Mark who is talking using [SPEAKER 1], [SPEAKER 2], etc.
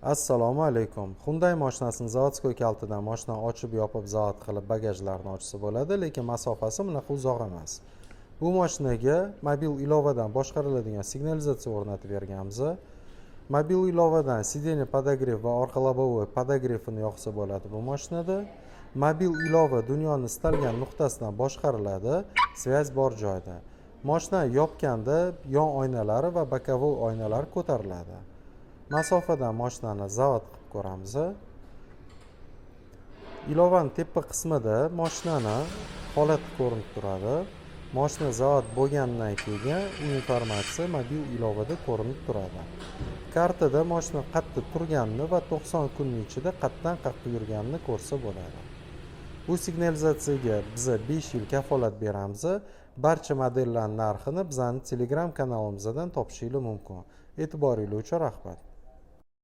[SPEAKER 1] Assalomu alaykum. Hyundai mashinasini zavodskoy kaltidan mashina ochib yopib zavod qilib bagajlarni ochsa bo'ladi, lekin masofasi bunaqa uzoq emas. Bu mashinaga mobil ilovadan boshqariladigan signalizatsiya o'rnatib berganmiz. Mobil ilovadan sideniya podogrev va orqa lobovoy podogrefini yoqsa bo'ladi bu mashinada. Mobil ilova dunyoning istalgan nuqtasidan boshqariladi, svязь bor joyda. Mashina yopganda yon oynalari va bokovoy oynalar ko'tariladi. Masofadan mashinani zavod qilib ko'ramiz. Ilovaning tepa qismida mashinani holati ko'rinib turadi. Mashina zavod bo'lgandan keyin u informatsiya mobil ilovada ko'rinib turadi. Kartada mashina qayerda turganini va 90 kunning ichida qayerdan qayerga yurganini ko'rsa bo'ladi. Bu signalizatsiyaga biz 5 yil kafolat beramiz. Barcha modellarning narxini bizning Telegram kanalimizdan topishingiz mumkin. E'tiboringiz uchun rahmat.